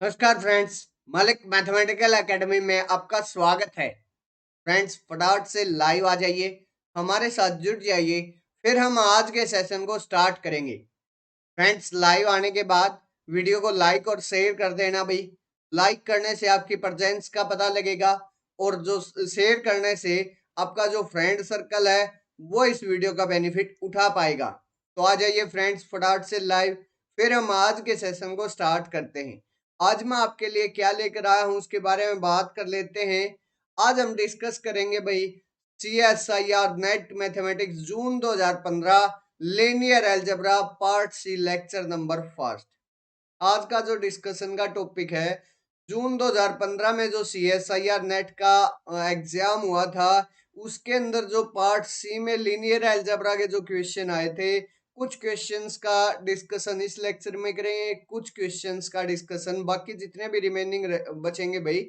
नमस्कार friends, Malik mathematical academy में आपका स्वागत है। फ्रेंड्स, फटाफट से लाइव आ जाइए, हमारे साथ जुड़ जाइए, फिर हम आज के सेशन को स्टार्ट करेंगे। फ्रेंड्स, लाइव आने के बाद वीडियो को लाइक और शेयर कर देना भाई। लाइक करने से आपकी प्रेजेंस का पता लगेगा और जो शेयर करने से आपका जो फ्रेंड सर्कल है वो इस वीडियो का बेनिफिट उठा पाएगा। तो आ जाइए फ्रेंड्स, फटाफट से लाइव, फिर हम आज के सेशन को स्टार्ट करते हैं। आज मैं आपके लिए क्या लेकर आया हूँ उसके बारे में बात कर लेते हैं। आज हम डिस्कस करेंगे भाई CSIR NET mathematics June 2015 linear algebra part C lecture number first. आज का जो डिस्कशन का टॉपिक है, जून 2015 में जो CSIR नेट का एग्जाम हुआ था उसके अंदर जो पार्ट सी में लीनियर अलजेब्रा के जो क्वेश्चन आए थे, कुछ क्वेश्चंस का डिस्कशन इस लेक्चर में करेंगे, कुछ क्वेश्चंस का डिस्कशन बाकी जितने भी रिमेनिंग बचेंगे भाई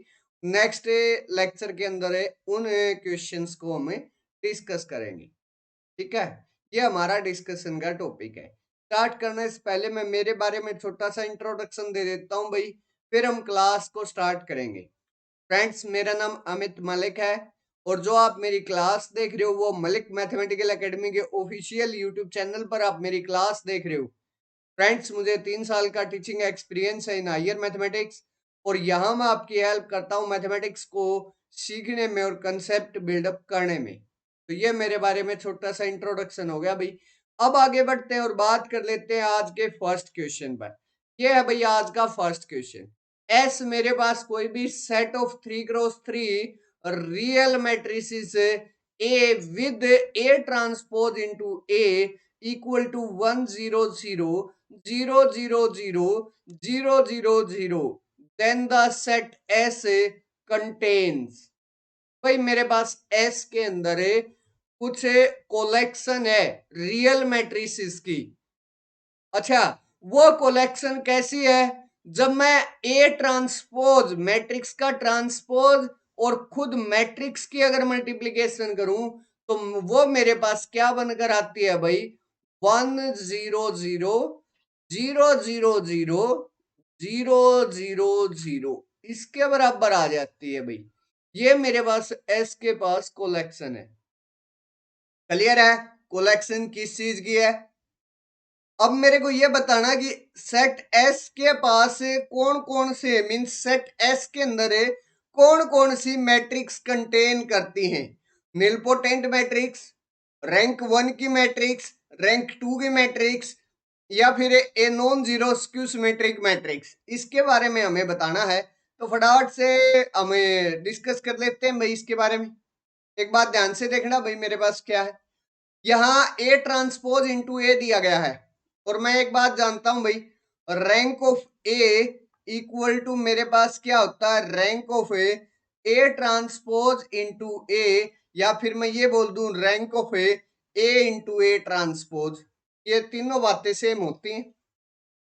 नेक्स्ट लेक्चर के अंदर है, उन क्वेश्चंस को हमें डिस्कस करेंगे। ठीक है, ये हमारा डिस्कशन का टॉपिक है। स्टार्ट करने से पहले मैं मेरे बारे में छोटा सा इंट्रोडक्शन दे देता हूँ भाई, फिर हम क्लास को स्टार्ट करेंगे। फ्रेंड्स, मेरा नाम अमित मलिक है और जो आप मेरी क्लास देख रहे हो वो मलिक मैथमेटिकल एकेडमी के ऑफिशियल यूट्यूब चैनल पर आप मेरी क्लास देख रहे हो। फ्रेंड्स, मुझे 3 साल का टीचिंग एक्सपीरियंस है इन हायर मैथमेटिक्स और यहाँ मैं आपकी हेल्प करता हूँ मैथमेटिक्स को सीखने में और कंसेप्ट बिल्डअप करने में। तो ये मेरे बारे में छोटा सा इंट्रोडक्शन हो गया भाई। अब आगे बढ़ते हैं और बात कर लेते हैं आज के फर्स्ट क्वेश्चन पर। ये है भाई आज का फर्स्ट क्वेश्चन। एस मेरे पास कोई भी set of 3x3 real matrices A with A transpose into A equal to 100 0 0 0 0 0 0 then the set S contains. भाई मेरे पास एस के अंदर कुछ कलेक्शन है रियल मैट्रिसेस की। अच्छा, वो कलेक्शन कैसी है? जब मैं ए ट्रांसपोज मैट्रिक्स का ट्रांसपोज और खुद मैट्रिक्स की अगर मल्टीप्लीकेशन करूं तो वो मेरे पास क्या बनकर आती है भाई? 100 0 0 0 0 इसके बराबर आ जाती है भाई। ये मेरे पास एस के पास कलेक्शन है। क्लियर है कलेक्शन किस चीज की है? अब मेरे को ये बताना कि सेट एस के पास कौन कौन से मीन सेट एस के अंदर कौन कौन सी मैट्रिक्स कंटेन करती हैं। निलपोटेंट मैट्रिक्स, रैंक 1 की मैट्रिक्स, रैंक 2 की मैट्रिक्स, या फिर ए non zero skew symmetric matrix, इसके बारे में हमें बताना है। तो फटाफट से हमें डिस्कस कर लेते हैं भाई इसके बारे में। एक बात ध्यान से देखना भाई, मेरे पास क्या है, यहाँ ए ट्रांसपोज इंटू ए दिया गया है और मैं एक बात जानता हूं भाई, rank of A equal to मेरे पास क्या होता है, rank of A transpose into A, या फिर मैं ये बोल दूं rank of A into A transpose. ये तीनों बातें सेम होती हैं।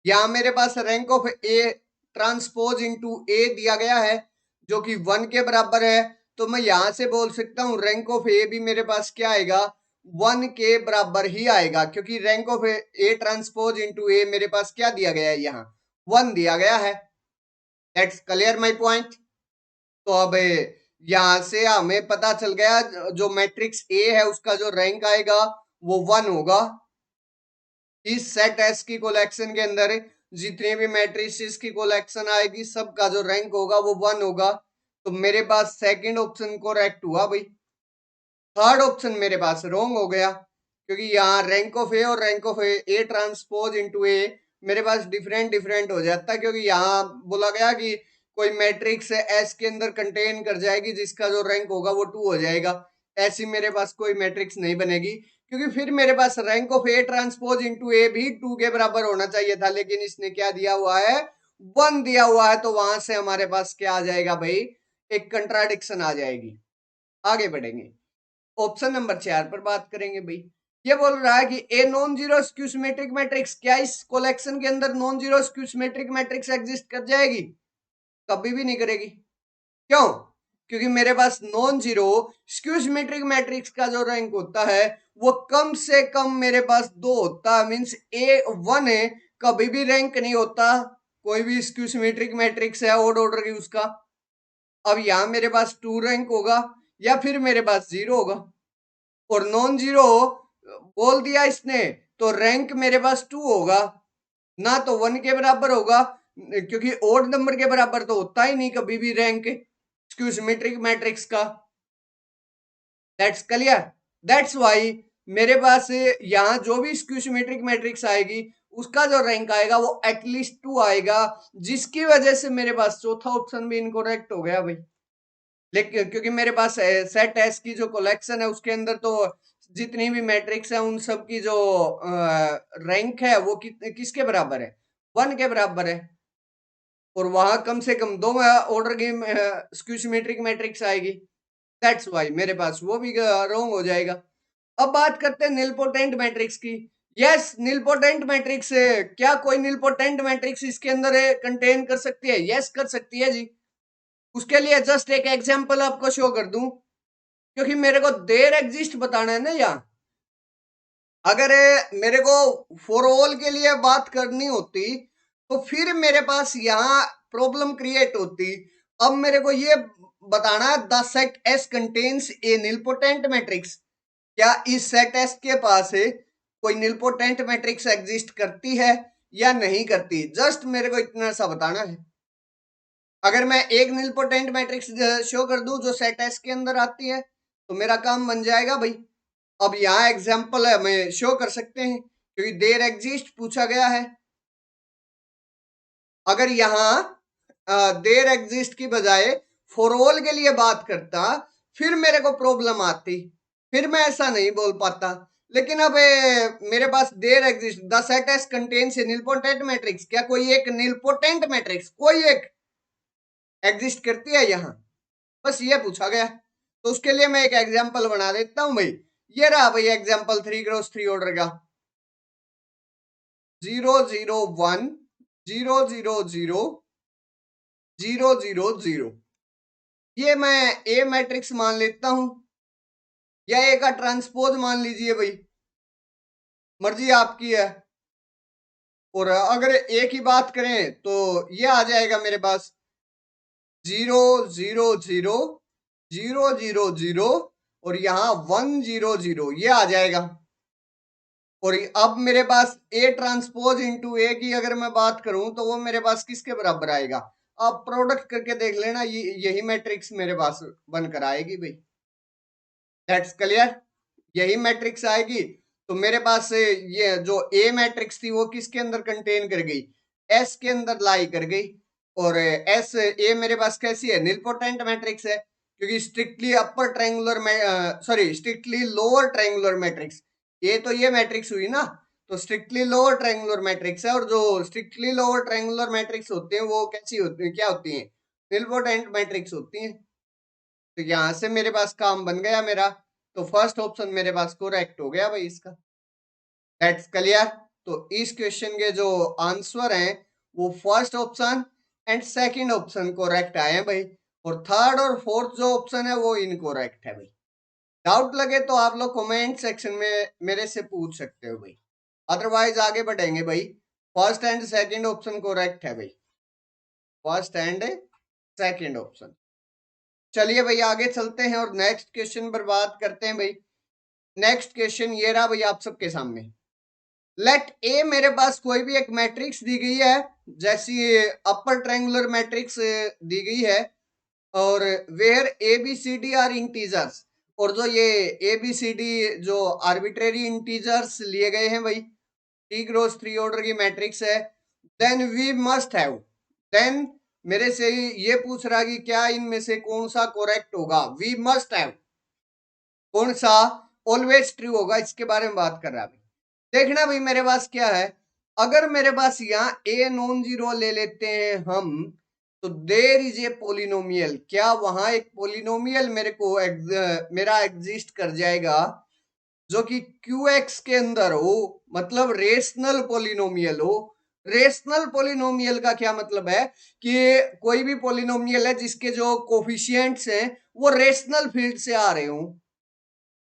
यहाँ मेरे पास rank of A transpose into A दिया गया है जो कि 1 के बराबर है, तो मैं यहां से बोल सकता हूं रैंक ऑफ ए भी मेरे पास क्या आएगा, 1 के बराबर ही आएगा, क्योंकि rank of A transpose into A मेरे पास क्या दिया गया है, यहाँ 1 दिया गया है। That's clear my point. तो अब यहां से हमें पता चल गया जो मैट्रिक्स ए है उसका जो रैंक आएगा वो 1 होगा। इस सेट एस की कलेक्शन के अंदर जितने भी मैट्रिसेस की कलेक्शन आएगी सबका जो रैंक होगा वो 1 होगा। तो मेरे पास सेकंड ऑप्शन करेक्ट हुआ भाई। थर्ड ऑप्शन मेरे पास रॉन्ग हो गया, क्योंकि यहाँ रैंक ऑफ ए और rank of A transpose into A मेरे पास डिफरेंट डिफरेंट हो जाता है, क्योंकि यहाँ बोला गया कि कोई मैट्रिक्स एस के अंदर कंटेन कर जाएगी जिसका जो रैंक होगा वो 2 हो जाएगा। ऐसी मेरे पास कोई मैट्रिक्स नहीं बनेगी, क्योंकि फिर मेरे पास rank of A transpose into A भी 2 के बराबर होना चाहिए था, लेकिन इसने क्या दिया हुआ है, 1 दिया हुआ है। तो वहां से हमारे पास क्या आ जाएगा भाई, एक कंट्राडिक्शन आ जाएगी। आगे बढ़ेंगे, ऑप्शन नंबर 4 पर बात करेंगे भाई। ये बोल रहा है कि a non zero skew symmetric matrix, क्या इस कलेक्शन के अंदर non zero skew symmetric matrix exist कर जाएगी? कभी भी नहीं करेगी। क्यों? क्योंकि मेरे पास non zero skew symmetric matrix का जो रैंक होता है वो कम से कम मेरे पास 2 होता है, मींस ए 1 है, कभी भी रैंक नहीं होता कोई भी स्क्यू सिमेट्रिक मैट्रिक्स है ओड ऑर्डर की उसका, अब यहां मेरे पास 2 रैंक होगा या फिर मेरे पास 0 होगा, और नॉन जीरो बोल दिया इसने तो रैंक मेरे पास 2 होगा, ना तो 1 के बराबर होगा, क्योंकि ओड नंबर के बराबर तो होता ही नहीं कभी भी रैंक स्क्यू सिमेट्रिक मैट्रिक्स का। That's clear. दैट्स वाई मेरे पास यहाँ जो भी स्क्यू सिमेट्रिक मैट्रिक्स आएगी उसका जो रैंक आएगा वो एटलीस्ट 2 आएगा, जिसकी वजह से मेरे पास चौथा ऑप्शन भी इनकरेक्ट हो गया भाई। लेकिन क्योंकि मेरे पास सेट एस की जो कलेक्शन है उसके अंदर तो जितनी भी मैट्रिक्स है उन सब की जो रैंक है वो किसके बराबर है, 1 के बराबर है, और वहां कम से कम 2 ऑर्डर की स्क्यू सिमेट्रिक मैट्रिक्स आएगी। दैट्स वाई मेरे पास वो भी रॉन्ग हो जाएगा। अब बात करते हैं निलपोटेंट मैट्रिक्स की। यस, निलपोटेंट मैट्रिक्स, क्या कोई निलपोटेंट मैट्रिक्स इसके अंदर कंटेन कर सकती है? यस कर सकती है जी। उसके लिए जस्ट एक एग्जांपल आपको शो कर दूं, क्योंकि मेरे को देर एग्जिस्ट बताना है ना यहाँ। अगर मेरे को फॉर ऑल के लिए बात करनी होती तो फिर मेरे पास यहाँ प्रॉब्लम क्रिएट होती। अब मेरे को ये बताना है the set S contains a nilpotent matrix, क्या इस सेट एस के पास कोई निलपोटेंट मैट्रिक्स एग्जिस्ट करती है या नहीं करती, जस्ट मेरे को इतना सा बताना है। अगर मैं एक निलपोटेंट मैट्रिक्स शो कर दूं जो सेट एस के अंदर आती है तो मेरा काम बन जाएगा भाई। अब यहाँ एग्जाम्पल है, मैं शो कर सकते हैं क्योंकि देर एग्जिस्ट पूछा गया है। अगर यहाँ देर एग्जिस्ट की बजाय फॉर ऑल के लिए बात करता फिर मेरे को प्रॉब्लम आती, फिर मैं ऐसा नहीं बोल पाता। लेकिन अब मेरे पास there exist the set S contains a nilpotent matrix, क्या कोई एक निलपोटेंट मैट्रिक्स कोई एक एग्जिस्ट करती है यहाँ, बस ये पूछा गया। तो उसके लिए मैं एक एग्जाम्पल बना देता हूं भाई। ये रहा भाई एग्जाम्पल 3x3 ऑर्डर का 0 0 1 0 0 0 0 0 0। ये मैं ए मैट्रिक्स मान लेता हूं या ए का ट्रांसपोज मान लीजिए भाई, मर्जी आपकी है। और अगर ए की बात करें तो ये आ जाएगा मेरे पास 0 0 0 0 0 0 और यहाँ 1 0 0 ये आ जाएगा। और अब मेरे पास ए ट्रांसपोज इंटू ए की अगर मैं बात करूं तो वो मेरे पास किसके बराबर आएगा, आप प्रोडक्ट करके देख लेना, यही मैट्रिक्स मेरे पास बनकर आएगी भाई। दैट्स क्लियर, यही मैट्रिक्स आएगी। तो मेरे पास ये जो ए मैट्रिक्स थी वो किसके अंदर कंटेन कर गई, एस के अंदर लाई कर गई। और एस ए मेरे पास कैसी है, निलपोटेंट मैट्रिक्स है, क्योंकि strictly upper triangular sorry strictly lower triangular matrix, ये तो ये मैट्रिक्स हुई ना, तो स्ट्रिक्टली लोअर ट्रायंगुलर मैट्रिक्स है। और जो स्ट्रिक्टली लोअर ट्रायंगुलर मैट्रिक्स होते हैं वो कैसी होती है, क्या होती है, निलपोटेंट मैट्रिक्स होती है। तो यहां से मेरे पास काम बन गया मेरा, तो फर्स्ट ऑप्शन मेरे पास करेक्ट हो गया भाई इसका। That's clear. तो इस क्वेश्चन के जो आंसर हैं वो first option and second option correct आए हैं भाई, और थर्ड और फोर्थ जो ऑप्शन है वो इनकरेक्ट है भाई। डाउट लगे तो आप लोग कमेंट सेक्शन में मेरे से पूछ सकते हो भाई, अदरवाइज आगे बढ़ेंगे भाई। First and second option correct है भाई, फर्स्ट एंड सेकंड ऑप्शन। चलिए भाई आगे चलते हैं और नेक्स्ट क्वेश्चन पर बात करते हैं भाई। नेक्स्ट क्वेश्चन ये रहा भाई आप सबके सामने। लेट ए मेरे पास कोई भी एक मैट्रिक्स दी गई है, जैसी अपर ट्रायंगुलर मैट्रिक्स दी गई है, और where A B C D are integers, और जो ये ए बी सी डी जो आर्बिट्रेरी इंटीजर्स लिए गए हैं भाई, T×3 ऑर्डर की मैट्रिक्स है, then we must have, then मेरे से ये पूछ रहा कि क्या इनमें से कौन सा करेक्ट होगा, वी मस्ट हैव कौन सा ऑलवेज ट्रू होगा, इसके बारे में बात कर रहा है। देखना भाई मेरे पास क्या है, अगर मेरे पास यहाँ ए नॉन जीरो ले लेते हैं हम, तो देर इज ए पोलिनोमियल, क्या वहां एक पोलिनोमियल मेरे को मेरा एग्जिस्ट कर जाएगा जो कि क्यू एक्स के अंदर हो, मतलब रेशनल पोलिनोमियल हो। रेशनल पोलिनोमियल का क्या मतलब है कि कोई भी पोलिनोमियल है जिसके जो कोफिशिएंट्स हैं वो रेशनल फील्ड से आ रहे हो,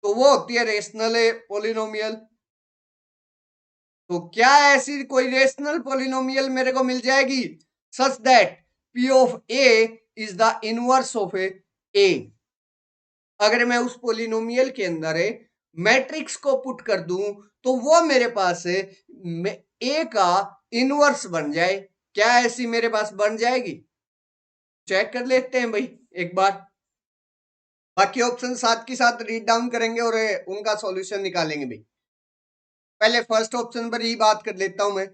तो वो होती है रेशनल पोलिनोमियल। तो क्या ऐसी कोई रेशनल पोलिनोमियल मेरे को मिल जाएगी such that P of A is the inverse of A। अगर मैं उस पोलिनोमियल के अंदर मैट्रिक्स को पुट कर दूं तो वो मेरे पास ए का इनवर्स बन जाए। क्या ऐसी मेरे पास बन जाएगी? चेक कर लेते हैं भाई एक बार। बाकी ऑप्शन साथ के साथ रीड डाउन करेंगे और उनका सॉल्यूशन निकालेंगे भाई। पहले फर्स्ट ऑप्शन पर ही बात कर लेता हूं मैं।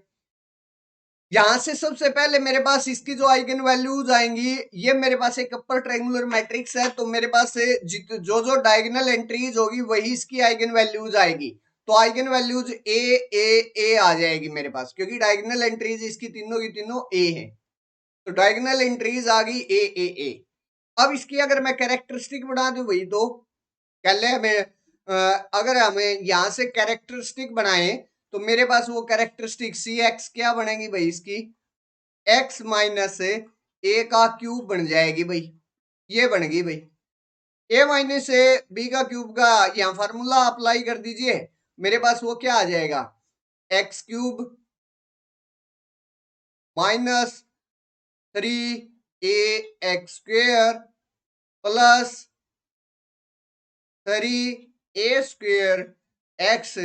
यहां से सबसे पहले मेरे पास इसकी जो आइगन वैल्यूज आएंगी, ये मेरे पास एक अपर ट्रायंगुलर मैट्रिक्स है, तो मेरे पास जो जो डायगोनल एंट्रीज होगी वही इसकी आइगन वैल्यूज आएगी। तो आइगन वैल्यूज ए आ जाएगी मेरे पास, क्योंकि डायगोनल एंट्रीज इसकी तीनों की तीनों ए है। तो डायगोनल एंट्रीज आ गई ए। अब इसकी अगर मैं कैरेक्टरिस्टिक बना दूं वही, तो पहले हमें अगर हमें यहां से कैरेक्टरिस्टिक बनाए तो मेरे पास वो कैरेक्टरिस्टिक सी एक्स क्या बनेगी भाई, इसकी एक्स माइनस ए का क्यूब बन जाएगी भाई। ये बनेगी भाई। ए माइनस ए बी का क्यूब का यहाँ फार्मूला अप्लाई कर दीजिए, मेरे पास वो क्या आ जाएगा, x cube minus 3 A x square plus 3 A square x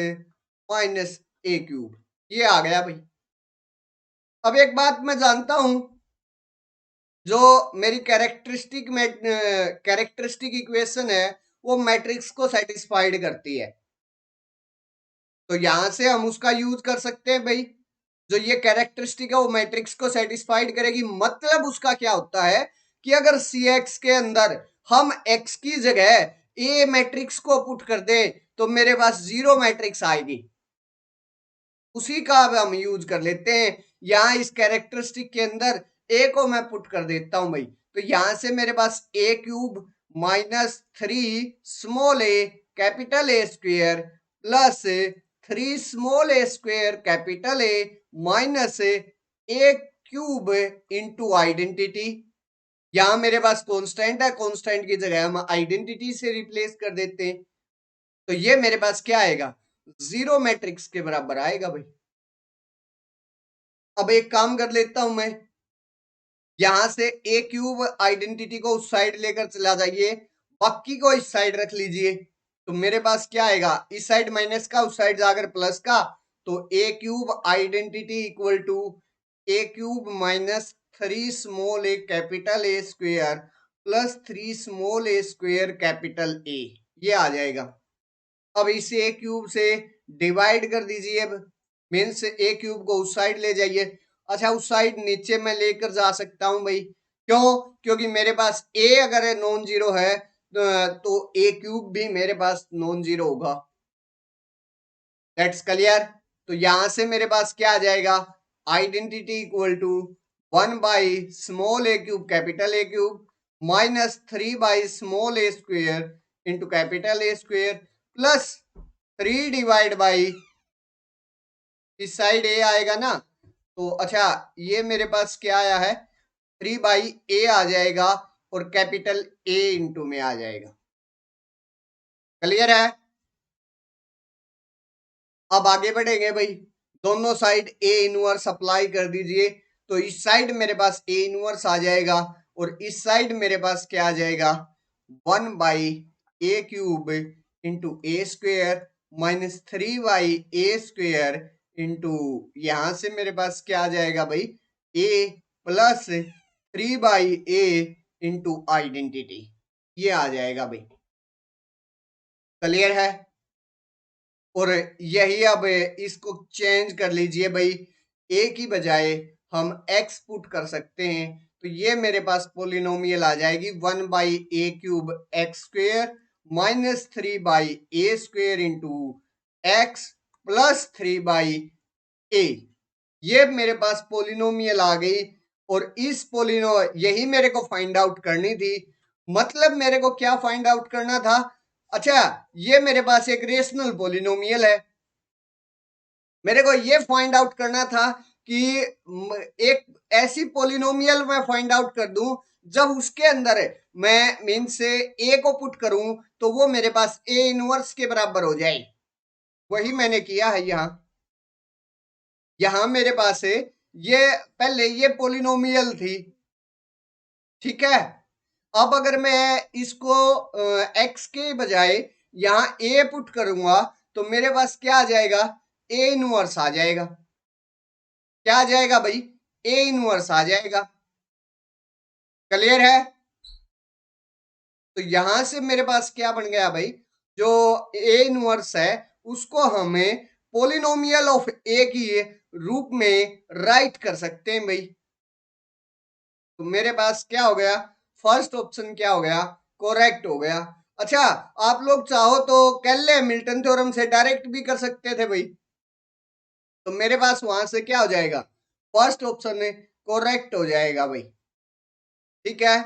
minus a cube. ये आ गया भाई। अब एक बात मैं जानता हूं, जो मेरी कैरेक्टरिस्टिक इक्वेशन है वो मैट्रिक्स को सेटिस्फाइड करती है, तो यहां से हम उसका यूज कर सकते हैं भाई। जो ये कैरेक्टरिस्टिक है वो मैट्रिक्स को सेटिस्फाइड करेगी। मतलब उसका क्या होता है कि अगर सी एक्स के अंदर हम एक्स की जगह ए मैट्रिक्स को पुट कर दे तो मेरे पास जीरो मैट्रिक्स आएगी। उसी का अब हम यूज कर लेते हैं। यहां इस कैरेक्टरिस्टिक के अंदर ए को मैं पुट कर देता हूं भाई, तो यहां से मेरे पास a cube minus 3 capital A square plus 3 square capital A minus a cube into identity. यहां मेरे पास कांस्टेंट है, कांस्टेंट की जगह हम आइडेंटिटी से रिप्लेस कर देते हैं, तो ये मेरे पास क्या आएगा, जीरो मैट्रिक्स के बराबर आएगा भाई। अब एक काम कर लेता हूं मैं, यहां से ए क्यूब आइडेंटिटी को उस साइड लेकर चला जाइए, बाकी को इस साइड रख लीजिए, तो मेरे पास क्या आएगा, इस साइड माइनस का उस साइड जाकर प्लस का, तो a cube identity equal to a cube minus 3 capital A square plus 3 square capital A. ये आ जाएगा। अब इसे ए क्यूब से डिवाइड कर दीजिए, अब मीन्स ए क्यूब को उस साइड ले जाइए। अच्छा, उस साइड नीचे मैं लेकर जा सकता हूं भाई, क्यों, क्योंकि मेरे पास ए अगर नॉन जीरो है तो ए क्यूब भी मेरे पास नॉन जीरो होगा। That's clear. तो यहां से मेरे पास क्या आ जाएगा, आइडेंटिटी इक्वल टू 1/स्मॉल a cube capital A cube minus 3/स्मॉल a square into capital A square plus 3 divide by, इस साइड ए आएगा ना, तो अच्छा ये मेरे पास क्या आया है, 3/ए आ जाएगा और कैपिटल ए इंटू में आ जाएगा। क्लियर है। अब आगे बढ़ेंगे भाई, दोनों साइड ए इनवर्स अप्लाई कर दीजिए, तो इस साइड मेरे पास ए इनवर्स आ जाएगा और इस साइड मेरे पास क्या आ जाएगा, 1/ए क्यूब इंटू ए स्क्वेयर माइनस 3/ए स्क्वेयर इंटू, यहां से मेरे पास क्या आ जाएगा भाई, ए प्लस 3/ए इंटू आइडेंटिटी। ये आ जाएगा भाई। क्लियर है। और यही अब इसको चेंज कर लीजिए भाई, ए की बजाय हम एक्स पुट कर सकते हैं, तो ये मेरे पास पोलिनोमियल आ जाएगी 1/ए क्यूब एक्स स्क्वेयर माइनस 3/ए स्क्वेयर इंटू एक्स प्लस 3/ए। ये मेरे पास पोलिनोमियल आ गई और इस यही मेरे को फाइंड आउट करनी थी। मतलब मेरे को क्या फाइंड आउट करना था, अच्छा ये मेरे पास एक रेशनल पोलिनोमियल है, मेरे को ये फाइंड आउट करना था कि एक ऐसी पोलिनोमियल मैं फाइंड आउट कर दूं जब उसके अंदर मैं मीन से ए को पुट करूं तो वो मेरे पास ए इनवर्स के बराबर हो जाए। वही मैंने किया है। यहां मेरे पास है ये पहले ये पोलिनोमियल थी, ठीक है। अब अगर मैं इसको x के बजाय यहां a पुट करूंगा तो मेरे पास क्या आ जाएगा, a इनवर्स आ जाएगा। क्या आ जाएगा भाई, a इनवर्स आ जाएगा। क्लियर है। तो यहां से मेरे पास क्या बन गया भाई, जो a इनवर्स है उसको हमें पोलिनोमियल ऑफ a की रूप में राइट कर सकते हैं भाई। तो मेरे पास क्या हो गया, फर्स्ट ऑप्शन क्या हो गया, करेक्ट हो गया। अच्छा, आप लोग चाहो तो कैले मिल्टन थ्योरम से डायरेक्ट भी कर सकते थे भाई। तो मेरे पास वहां से क्या हो जाएगा, फर्स्ट ऑप्शन करेक्ट हो जाएगा भाई, ठीक है।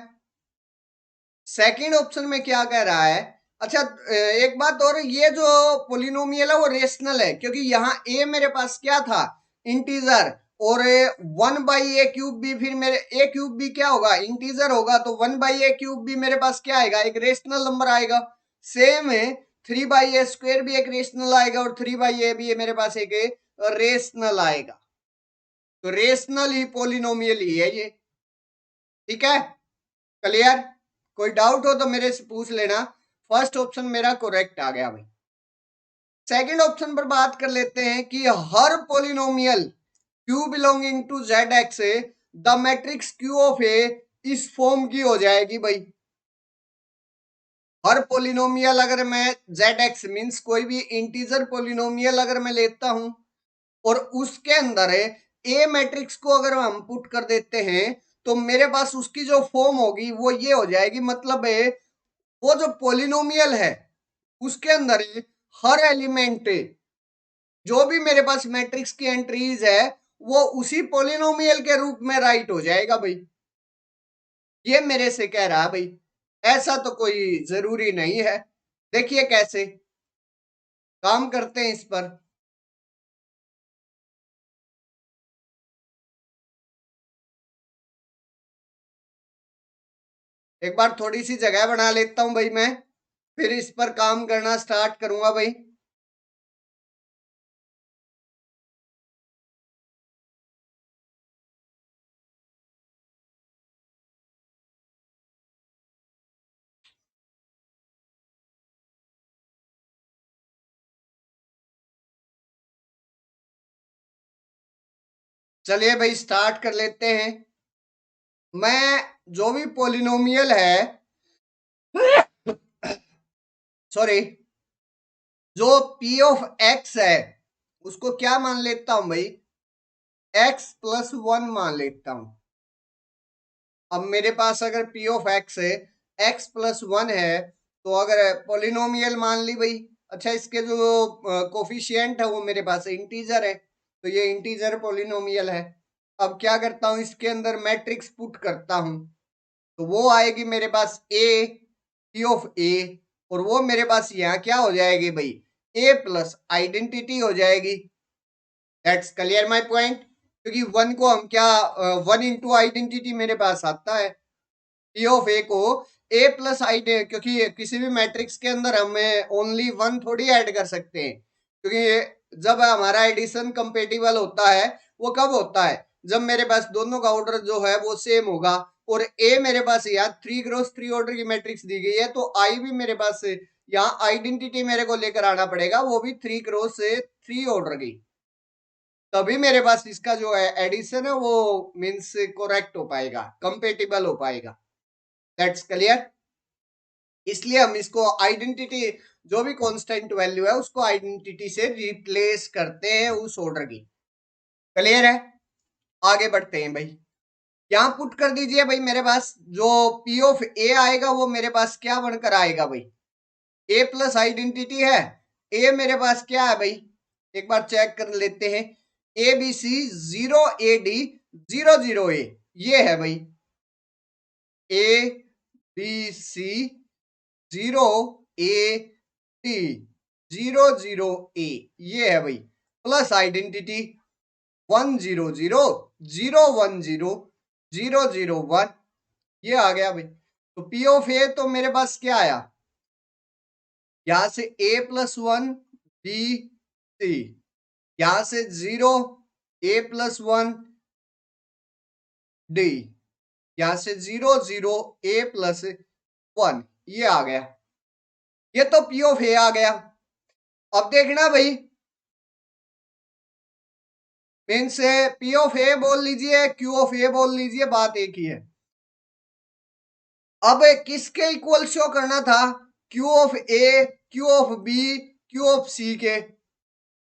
सेकंड ऑप्शन में क्या कह रहा है, अच्छा एक बात और, ये जो पोलिनोमियल है वो रेशनल है, क्योंकि यहाँ ए मेरे पास क्या था, इंटीजर, और 1/a³ भी, फिर मेरे a³ भी क्या होगा, इंटीजर होगा, तो 1/a³ भी मेरे पास क्या आएगा, एक रेशनल नंबर आएगा। सेम है 3/a² भी एक रेशनल आएगा, और 3/a भी मेरे पास एक रेशनल आएगा। तो रेशनल ही पोलिनोमियल ही है ये, ठीक है। क्लियर। कोई डाउट हो तो मेरे से पूछ लेना। फर्स्ट ऑप्शन मेरा करेक्ट आ गया भाई। सेकंड ऑप्शन पर बात कर लेते हैं कि हर polynomial Q belonging to Z x the matrix Q of A इस फॉर्म की हो जाएगी भाई। हर पोलिनोमियल अगर मैं जेड एक्स मीन्स कोई भी इंटीजर पोलिनोमियल अगर मैं लेता हूं और उसके अंदर ए मैट्रिक्स को अगर हम पुट कर देते हैं तो मेरे पास उसकी जो फॉर्म होगी वो ये हो जाएगी, मतलब वो जो पोलिनोमियल है उसके अंदर हर एलिमेंट जो भी मेरे पास मैट्रिक्स की एंट्रीज है वो उसी पोलिनोमियल के रूप में राइट हो जाएगा भाई। ये मेरे से कह रहा है भाई, ऐसा तो कोई जरूरी नहीं है। देखिए कैसे काम करते हैं इस पर। एक बार थोड़ी सी जगह बना लेता हूं भाई मैं, फिर इस पर काम करना स्टार्ट करूंगा भाई। चलिए भाई स्टार्ट कर लेते हैं। मैं जो भी पोलिनोमियल है, सॉरी, जो P ऑफ X है उसको क्या मान लेता हूं भाई, x+1 मान लेता हूं। अब मेरे पास अगर P ऑफ X है, x+1 है, तो अगर पोलिनोमियल मान ली भाई, अच्छा इसके जो कोफिशिएंट है वो मेरे पास इंटीजर है, तो ये इंटीजर पोलिनोमियल है। अब क्या करता हूं, इसके अंदर मैट्रिक्स पुट करता हूं, तो वो आएगी मेरे पास a, P ऑफ A, और वो मेरे पास यहाँ क्या हो जाएगी भाई, a प्लस आइडेंटिटी हो जाएगी। दैट्स क्लियर माई पॉइंट, क्योंकि वन को हम क्या, वन इंटू आइडेंटिटी मेरे पास आता है। P ऑफ A को a प्लस आइडेंटिटी, क्योंकि किसी भी मैट्रिक्स के अंदर हमें ओनली वन थोड़ी ऐड कर सकते हैं, क्योंकि जब हमारा एडिशन कंपेटिबल होता है वो कब होता है, जब मेरे पास दोनों का ऑर्डर जो है वो सेम होगा। और a मेरे पास यहाँ 3x3 ऑर्डर की मैट्रिक्स दी गई है, तो I भी मेरे पास यहाँ आइडेंटिटी मेरे को लेकर आना पड़ेगा, वो भी 3x3 ऑर्डर की, तभी मेरे पास इसका जो है एडिशन है वो मीन्स करेक्ट हो पाएगा, कंपेटिबल हो पाएगा। That's clear. इसलिए हम इसको आइडेंटिटी, जो भी कांस्टेंट वैल्यू है उसको आइडेंटिटी से रिप्लेस करते हैं उस ऑर्डर की। क्लियर है। आगे बढ़ते हैं भाई। यहां पुट कर दीजिए भाई, मेरे पास जो P ऑफ A आएगा वो मेरे पास क्या बनकर आएगा भाई, A प्लस आइडेंटिटी है, A मेरे पास क्या है भाई, एक बार चेक कर लेते हैं, ABC 0AD 00A, ये है भाई ABC 0AD 00A, ये है भाई, प्लस आइडेंटिटी 100 010 001, ये आ गया भाई। तो P ऑफ A तो मेरे पास क्या आया, यहां से A+1 B C, यहां से 0 A+1 डी, यहां से 0 0 ए प्लस 1, ये आ गया। ये तो पी ऑफ ए आ गया। अब देखना भाई, मीन्स पी ऑफ ए बोल लीजिए, क्यू ऑफ ए बोल लीजिए, बात एक ही है। अब किसके इक्वल शो करना था? Q of A, Q of B, Q of C के।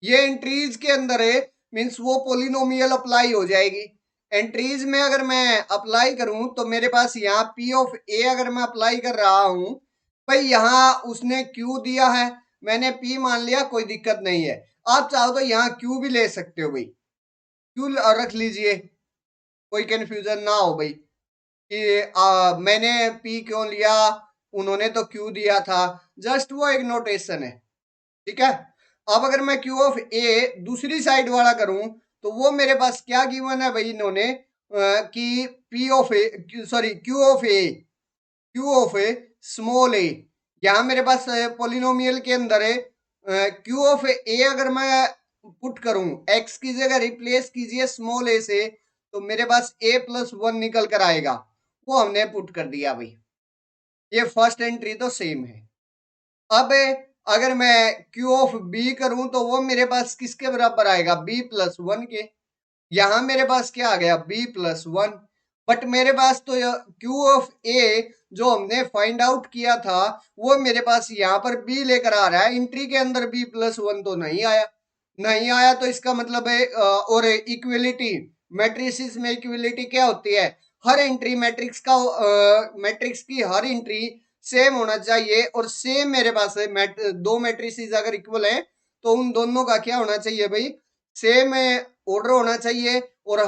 ये एंट्रीज के अंदर है, मीन्स वो पोलिनोमियल अप्लाई हो जाएगी। एंट्रीज में अगर मैं अप्लाई करूं तो मेरे पास यहाँ पी ऑफ ए अगर मैं अप्लाई कर रहा हूं, भाई यहाँ उसने क्यू दिया है, मैंने पी मान लिया, कोई दिक्कत नहीं है। आप चाहो तो यहाँ क्यू भी ले सकते हो भाई, क्यू रख लीजिए, कोई कंफ्यूजन ना हो भाई कि मैंने पी क्यों लिया, उन्होंने तो क्यू दिया था, जस्ट वो एक नोटेशन है, ठीक है। अब अगर मैं क्यू ऑफ ए दूसरी साइड वाला करूं तो वो मेरे पास क्या गिवन है भाई इन्होंने, कि P of A, sorry Q of A, Q of A small a. यहां मेरे पास पोलिनोमियल के अंदर है क्यू ऑफ ए, अगर मैं पुट करूं एक्स की जगह रिप्लेस कीजिए स्मॉल ए से, तो मेरे पास ए प्लस 1 निकल कर आएगा, वो हमने पुट कर दिया भाई। ये फर्स्ट एंट्री तो सेम है। अब अगर मैं क्यू ऑफ बी करूं तो वो मेरे पास किसके बराबर आएगा? बी प्लस 1 के। यहां मेरे पास क्या आ गया? B plus 1। बट मेरे पास तो क्यू ऑफ ए जो हमने फाइंड आउट किया था वो मेरे पास यहाँ पर बी लेकर आ रहा है, एंट्री के अंदर बी प्लस 1 तो नहीं आया। नहीं आया तो इसका मतलब है और इक्विलिटी, मैट्रिसेस में इक्विलिटी क्या होती है? हर एंट्री मैट्रिक्स का, मैट्रिक्स की हर एंट्री सेम होना चाहिए, और सेम मेरे पास है दो मैट्रिसेस अगर इक्वल है तो उन दोनों का क्या होना चाहिए भाई? सेम ऑर्डर होना चाहिए, और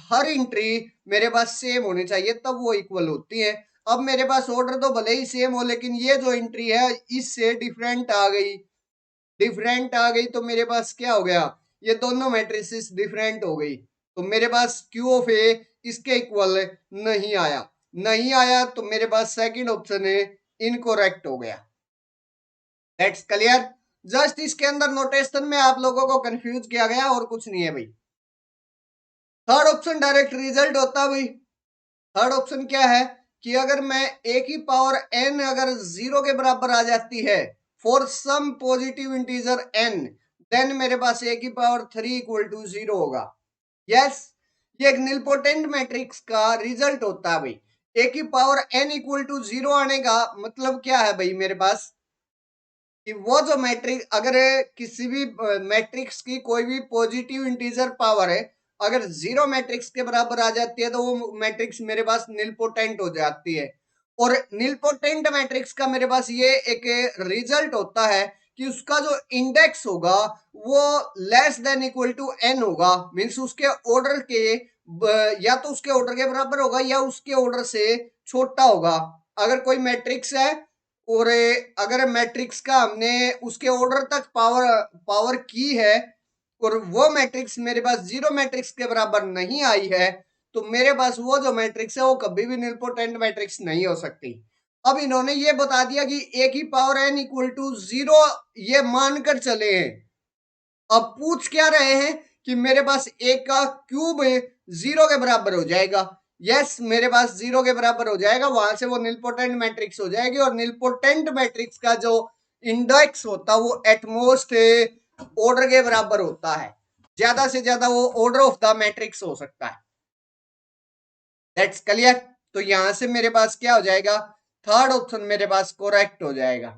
हर एंट्री मेरे पास सेम होनी चाहिए, तब वो इक्वल होती है। अब मेरे पास ऑर्डर तो भले ही सेम हो, लेकिन ये जो एंट्री है इससे डिफरेंट आ गई, डिफरेंट आ गई तो मेरे पास क्या हो गया? ये दोनों मैट्रिसेस डिफरेंट हो गई, तो मेरे पास क्यू ऑफ ए इसके इक्वल नहीं आया। नहीं आया तो मेरे पास सेकंड ऑप्शन है इनकरेक्ट हो गया। That's clear. जस्ट इसके अंदर नोटेशन में आप लोगों को कंफ्यूज किया गया और कुछ नहीं है भाई। थर्ड ऑप्शन डायरेक्ट रिजल्ट होता भाई। थर्ड ऑप्शन क्या है कि अगर मैं ए की पावर एन अगर 0 के बराबर आ जाती है for some positive integer N, then मेरे पास ए की पावर 3 इक्वल टू 0 होगा। यस, ये एक निलपोटेंट मैट्रिक्स का रिजल्ट होता है भाई। ए की पावर एन इक्वल टू 0 आने का मतलब क्या है भाई मेरे पास, कि वो जो मैट्रिक्स, अगर किसी भी मैट्रिक्स की कोई भी पॉजिटिव इंटीजर पावर है अगर 0 मैट्रिक्स के बराबर आ जाती है तो वो मैट्रिक्स मेरे पास निलपोटेंट हो जाती है। और निलपोटेंट मैट्रिक्स का मेरे पास ये एक रिजल्ट होता है कि उसका जो इंडेक्स होगा वो less than equal to N होगा, मीन्स उसके ऑर्डर के या तो उसके ऑर्डर के बराबर होगा या उसके ऑर्डर से छोटा होगा। अगर कोई मैट्रिक्स है और अगर मैट्रिक्स का हमने उसके ऑर्डर तक पावर पावर की है और वो मैट्रिक्स मेरे पास 0 मैट्रिक्स के बराबर नहीं आई है, तो मेरे पास वो जो मैट्रिक्स है वो कभी भी निलपोटेंट मैट्रिक्स नहीं हो सकती। अब इन्होंने ये बता दिया कि ए की पावर एन इक्वल टू 0 ये मानकर चले हैं। अब पूछ क्या रहे हैं कि मेरे पास ए का क्यूब 0 के बराबर हो जाएगा। यस, मेरे पास 0 के बराबर हो जाएगा, वहां से वो निलपोटेंट मैट्रिक्स हो जाएगी, और निलपोटेंट मैट्रिक्स का जो इंडेक्स होता है वो एटमोस्ट ऑर्डर के बराबर होता है, ज्यादा से ज्यादा वो ऑर्डर ऑफ द मैट्रिक्स हो सकता है। That's clear. तो यहां से मेरे पास क्या हो जाएगा? थर्ड ऑप्शन मेरे पास करेक्ट हो जाएगा।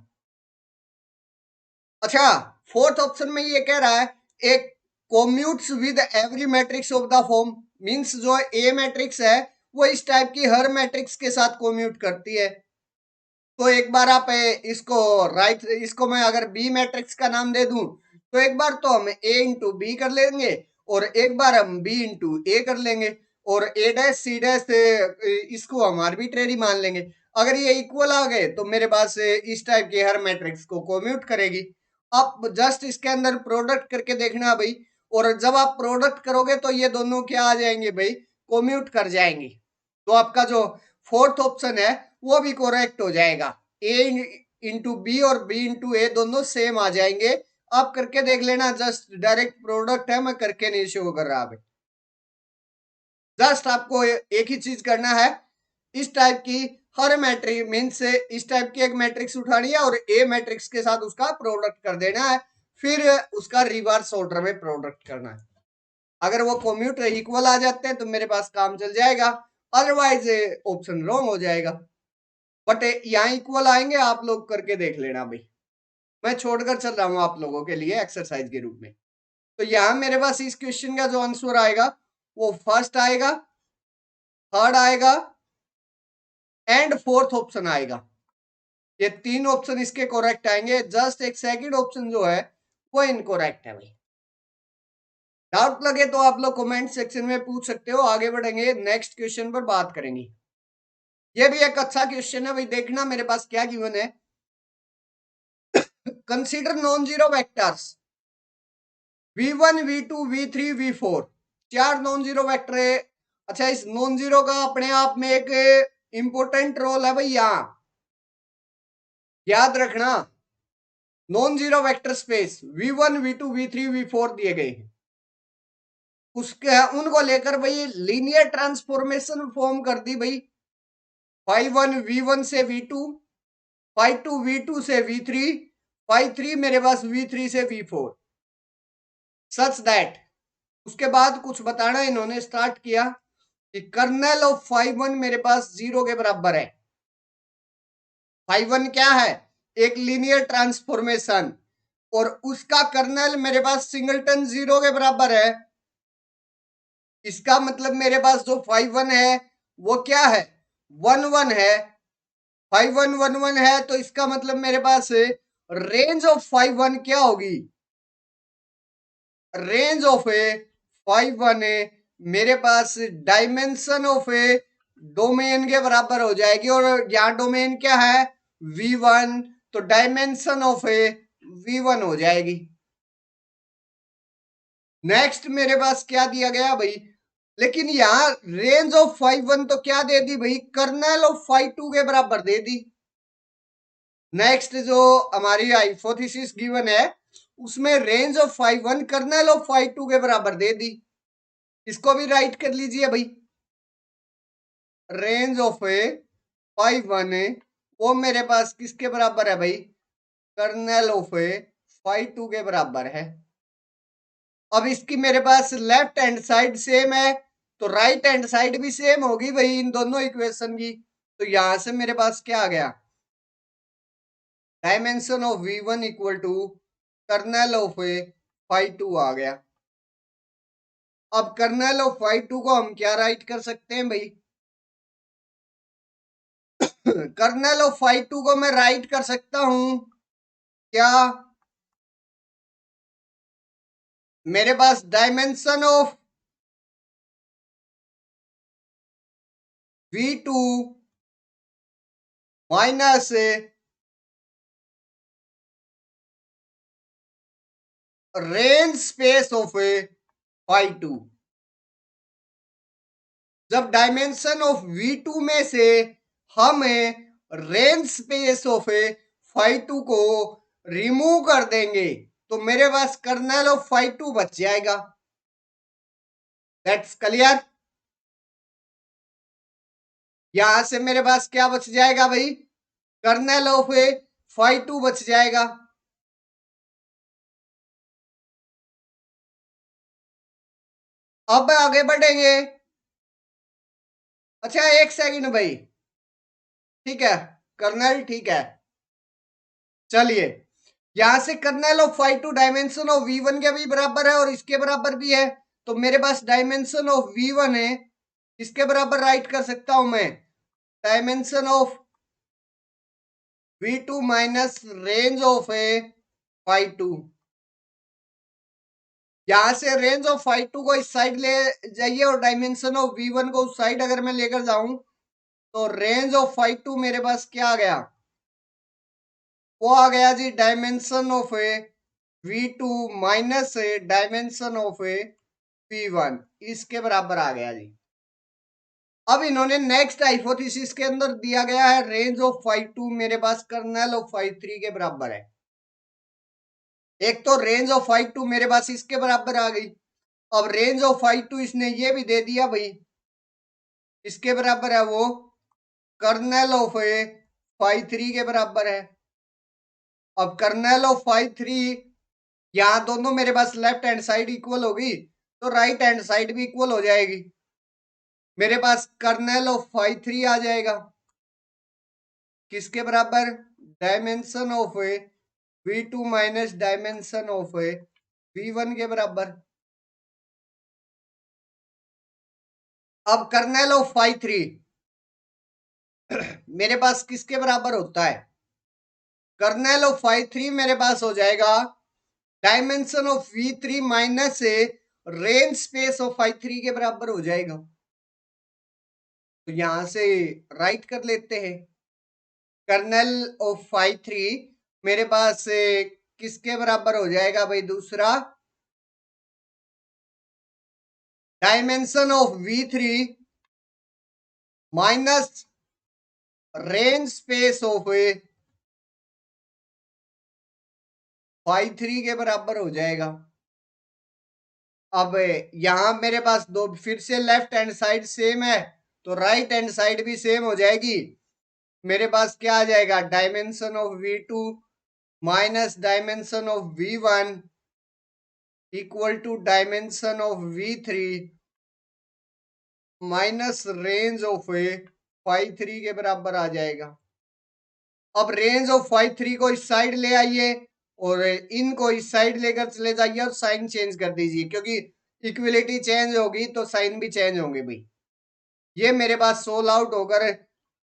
अच्छा, फोर्थ ऑप्शन में ये कह रहा है एक commutes with every matrix of the form, means जो ए मैट्रिक्स है वो इस टाइप की हर मैट्रिक्स के साथ कोम्यूट करती है। तो एक बार आप इसको राइट, इसको मैं अगर बी मैट्रिक्स का नाम दे दूं तो एक बार तो हम ए इंटू बी कर लेंगे और एक बार हम बी इंटू ए कर लेंगे, और ए डैश सी डैश इसको हम आर्बिट्रेरी मान लेंगे। अगर ये इक्वल आ गए तो मेरे पास इस टाइप के हर मैट्रिक्स को कोम्यूट करेगी। आप जस्ट इसके अंदर प्रोडक्ट करके देखना भाई, और जब आप प्रोडक्ट करोगे तो ये दोनों क्या आ जाएंगे भाई? कोम्यूट कर जाएंगे। तो आपका जो फोर्थ ऑप्शन है वो भी करेक्ट हो जाएगा। ए इंटू बी और बी इंटू ए दोनों सेम आ जाएंगे। आप करके देख लेना, जस्ट डायरेक्ट प्रोडक्ट है, मैं करके नहीं शो कर रहा अभी। जस्ट आपको एक ही चीज करना है, इस टाइप की हर मैट्रिक्स मीन्स इस टाइप की एक मैट्रिक्स उठानी है और ए मैट्रिक्स के साथ उसका प्रोडक्ट कर देना है, फिर उसका रिवर्स ऑर्डर में प्रोडक्ट करना है। अगर वो कम्यूट इक्वल आ जाते हैं तो मेरे पास काम चल जाएगा, अदरवाइज ऑप्शन रॉन्ग हो जाएगा। बट यहाँ इक्वल आएंगे, आप लोग करके देख लेना भाई, मैं छोड़कर चल रहा हूँ आप लोगों के लिए एक्सरसाइज के रूप में। तो यहाँ मेरे पास इस क्वेश्चन का जो आंसर आएगा वो फर्स्ट आएगा, थर्ड आएगा एंड फोर्थ ऑप्शन आएगा। ये तीन ऑप्शन इसके करेक्ट आएंगे, जस्ट एक सेकंड ऑप्शन जो है वो इनकरेक्ट है भाई। डाउट लगे तो आप लोग कमेंट सेक्शन में पूछ सकते हो, आगे बढ़ेंगे नेक्स्ट क्वेश्चन पर बात करेंगे। ये भी एक अच्छा क्वेश्चन है भाई, देखना मेरे पास क्या गिवन है। Consider non zero vectors v1 v2 v3 v4, चार नॉन जीरो वेक्टर है। अच्छा, इस नॉन जीरो का अपने आप में एक इंपॉर्टेंट रोल है भाई, यहां याद रखना। Non zero vector space v1 v2 v3 v4 दिए गए हैं, उसके उनको लेकर भाई लीनियर ट्रांसफॉर्मेशन फॉर्म कर दी भाई, फाइव वन v1 से v2, फाइव टू v2 से v3, फाइव थ्री मेरे पास v3 से v4, सच दैट उसके बाद कुछ बताना इन्होंने स्टार्ट किया कि कर्नल ऑफ फाइव वन मेरे पास जीरो के बराबर है। फाइव वन क्या है? एक लीनियर ट्रांसफॉर्मेशन, और उसका कर्नल मेरे पास सिंगलटन जीरो के बराबर है। इसका मतलब मेरे पास जो फाइव वन है वो क्या है? वन वन है। फाइव वन वन वन है तो इसका मतलब मेरे पास रेंज ऑफ फाइव वन क्या होगी? Range of A five one मेरे पास डायमेंशन ऑफ ए डोमेन के बराबर हो जाएगी, और यहाँ डोमेन क्या है? v1, तो डायमेंशन ऑफ ए v1 हो जाएगी। नेक्स्ट मेरे पास क्या दिया गया भाई? लेकिन यहाँ रेंज ऑफ फाइव वन तो क्या दे दी भाई? कर्नल ऑफ फाइव टू के बराबर दे दी। नेक्स्ट जो हमारी हाइपोथेसिस गिवन है उसमें range of five one kernel of five two के बराबर दे दी। इसको भी राइट कर लीजिए भाई। Range of A five one वो मेरे पास किसके बराबर है भाई? Kernel of A five two के बराबर है। अब इसकी मेरे पास लेफ्ट हैंड साइड सेम है तो राइट हैंड साइड भी सेम होगी भाई इन दोनों इक्वेशन की। तो यहां से मेरे पास क्या आ गया? Dimension of v1 equal to kernel of A five two आ गया। अब कर्नल ऑफ फाइव टू को हम क्या राइट कर सकते हैं भाई? कर्नल ऑफ फाइव टू को मैं राइट कर सकता हूं क्या? मेरे पास dimension of v2 minus range space of five two. जब डायमेंशन ऑफ v2 में से हम range space of five two को रिमूव कर देंगे तो मेरे पास कर्नल ऑफ फाइव टू बच जाएगा। That's clear. यहां से मेरे पास क्या बच जाएगा भाई? कर्नल ऑफ फाइव टू बच जाएगा। अब आगे बढ़ेंगे। अच्छा एक सेकंड भाई, ठीक है, कर्नल ठीक है। चलिए, यहां से kernel of five two dimension of v1 के भी बराबर है और इसके बराबर भी है, तो मेरे पास डायमेंशन ऑफ v1 है, इसके बराबर राइट कर सकता हूं मैं dimension of v2 minus range of five two. यहां से रेंज ऑफ फाइव टू को इस साइड ले जाइए और डायमेंशन ऑफ v1 को उस साइड अगर मैं लेकर जाऊं तो रेंज ऑफ फाइव टू मेरे पास क्या आ गया? वो आ गया जी dimension of v2 minus dimension of v1, इसके बराबर आ गया जी। अब इन्होंने नेक्स्ट हाइपोथेसिस के अंदर दिया गया है रेंज ऑफ फाइव टू मेरे पास कर्नल ऑफ फाइव थ्री के बराबर है। एक तो रेंज ऑफ फाइव टू मेरे पास इसके बराबर आ गई, अब रेंज ऑफ फाइव टू इसने ये भी दे दिया भाई इसके बराबर है वो kernel of A five three के बराबर है। अब कर्नेल ऑफ फाइव थ्री, यहां दोनों मेरे पास लेफ्ट हैंड साइड इक्वल होगी तो राइट हैंड साइड भी इक्वल हो जाएगी। मेरे पास कर्नेल ऑफ फाइव थ्री आ जाएगा किसके बराबर, dimension of A V two minus dimension of A V one के बराबर। अब कर्नेल ऑफ फाइव थ्री मेरे पास किसके बराबर होता है, कर्नेल ऑफ फाइव थ्री मेरे पास हो जाएगा dimension of V three minus A range space of five three के बराबर हो जाएगा। तो यहां से राइट कर लेते हैं, कर्नेल ऑफ फाइव थ्री मेरे पास किसके बराबर हो जाएगा भाई, दूसरा dimension of V three minus range space of five three के बराबर हो जाएगा। अब यहां मेरे पास दो, फिर से लेफ्ट हैंड साइड सेम है तो राइट हैंड साइड भी सेम हो जाएगी। मेरे पास क्या आ जाएगा, dimension of V two minus dimension of V one equal to dimension of V three minus range of five three के बराबर आ जाएगा। अब रेंज ऑफ फाइव थ्री को इस साइड ले आइए और इनको इस साइड लेकर चले जाइए और साइन चेंज कर दीजिए, क्योंकि इक्विलिटी चेंज होगी तो साइन भी चेंज होंगे भाई। ये मेरे पास सोल आउट होकर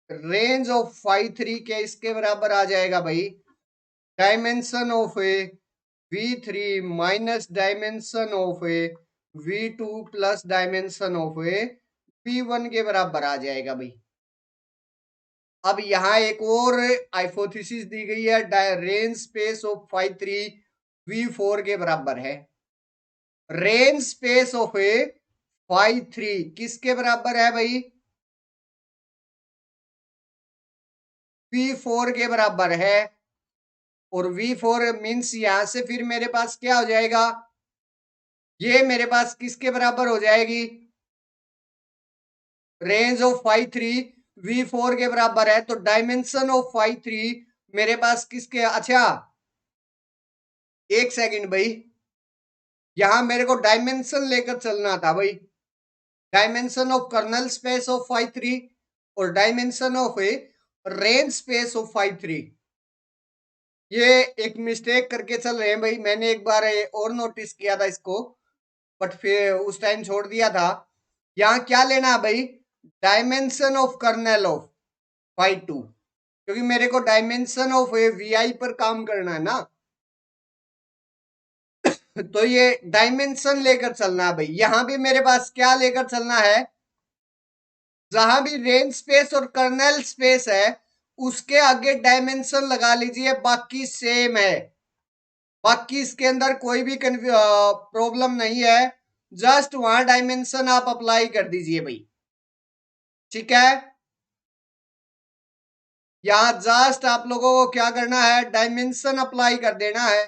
रेंज ऑफ फाइव थ्री के इसके बराबर आ जाएगा भाई, dimension of V three minus dimension of V two plus dimension of V one के बराबर आ जाएगा भाई। अब यहां एक और हाइपोथेसिस दी गई है, range space of five three V four के बराबर है। Range space of five three किसके बराबर है भाई, वी फोर के बराबर है। और वी फोर मीन्स यहां से फिर मेरे पास क्या हो जाएगा, ये मेरे पास किसके बराबर हो जाएगी, range of five three V four के बराबर है। तो डायमेंशन ऑफ फाइव थ्री मेरे पास किसके, अच्छा एक सेकंड भाई, यहां मेरे को डायमेंशन लेकर चलना था भाई, dimension of kernel space of five three और dimension of A range space of five three. ये एक मिस्टेक करके चल रहे हैं भाई, मैंने एक बार और नोटिस किया था इसको बट फिर उस टाइम छोड़ दिया था। यहाँ क्या लेना है भाई, dimension of kernel of five two, क्योंकि मेरे को dimension of A V I पर काम करना है ना। तो ये डायमेंशन लेकर चलना है भाई, यहां भी मेरे पास क्या लेकर चलना है, जहां भी रेंज स्पेस और कर्नल स्पेस है उसके आगे डायमेंशन लगा लीजिए, बाकी सेम है, बाकी इसके अंदर कोई भी प्रॉब्लम नहीं है, जस्ट वहां डायमेंशन आप अप्लाई कर दीजिए भाई, ठीक है। यहां जस्ट आप लोगों को क्या करना है, डायमेंशन अप्लाई कर देना है,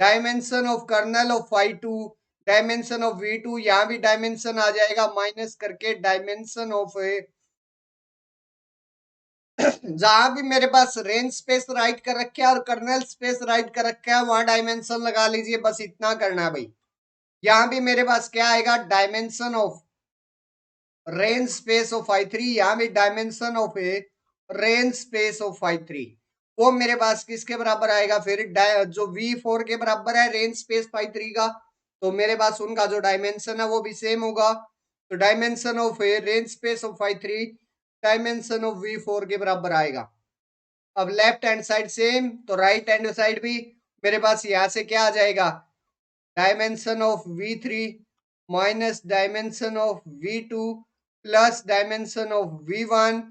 dimension of kernel of five two dimension of V two, यहां भी डायमेंशन आ जाएगा माइनस करके डायमेंशन ऑफ जहां भी मेरे पास रेंज स्पेस राइट कर रखे है और कर्नल स्पेस राइट कर रखा है वहां डायमेंशन लगा लीजिए, बस इतना करना है भाई। यहां भी मेरे पास क्या आएगा, dimension of range space of five three, यहां भी dimension of A range space of five three, वो मेरे पास किसके बराबर आएगा फिर, जो वी फोर के बराबर है रेंज स्पेस फाइव थ्री का, तो मेरे पास उनका जो डायमेंशन है वो भी सेम होगा। तो dimension of A range space of five three dimension of V four के बराबर आएगा। अब लेफ्ट हैंड साइड सेम तो राइट हैंड साइड भी मेरे पास यहां से क्या आ जाएगा, dimension of V three minus dimension of V two plus dimension of V one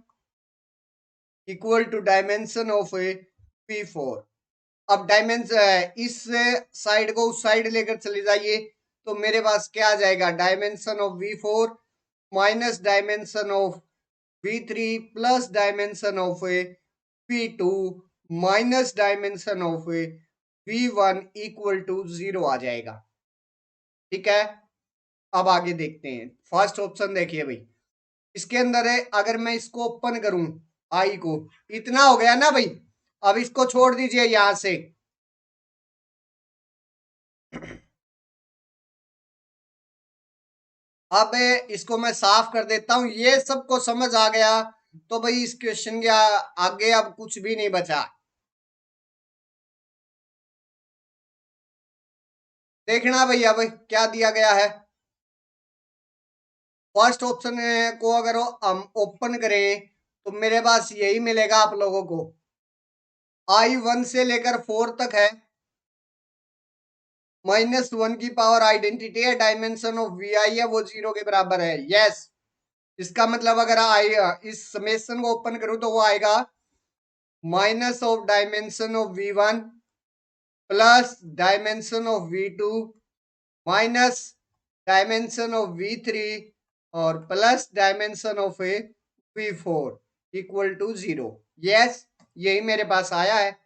equal to dimension of V four. अब डायमेंशन इस साइड को उस साइड लेकर चले जाइए तो मेरे पास क्या आ जाएगा, dimension of V four minus dimension of V three plus dimension of V two minus dimension of V one equal to zero आ जाएगा, ठीक है। अब आगे देखते हैं, फर्स्ट ऑप्शन देखिए भाई, इसके अंदर है, अगर मैं इसको ओपन करूं आई को, इतना हो गया ना भाई। अब इसको छोड़ दीजिए यहां से। अब इसको मैं साफ कर देता हूं, ये सबको समझ आ गया तो भाई इस क्वेश्चन के आगे अब कुछ भी नहीं बचा। देखना भैया भाई क्या दिया गया है। फर्स्ट ऑप्शन को अगर हम ओपन करें तो मेरे पास यही मिलेगा आप लोगों को। I1 से लेकर 4 तक है, -1 की पावर आइडेंटिटी है, डायमेंशन ऑफ वी आई है वो 0 के बराबर है। यस, इसका मतलब अगर आई इस समेशन को ओपन करूं तो वो आएगा minus of dimension of V1 plus dimension of V2 minus dimension of V3 और plus dimension of V4 equal to 0। Yes, यही मेरे पास आया है,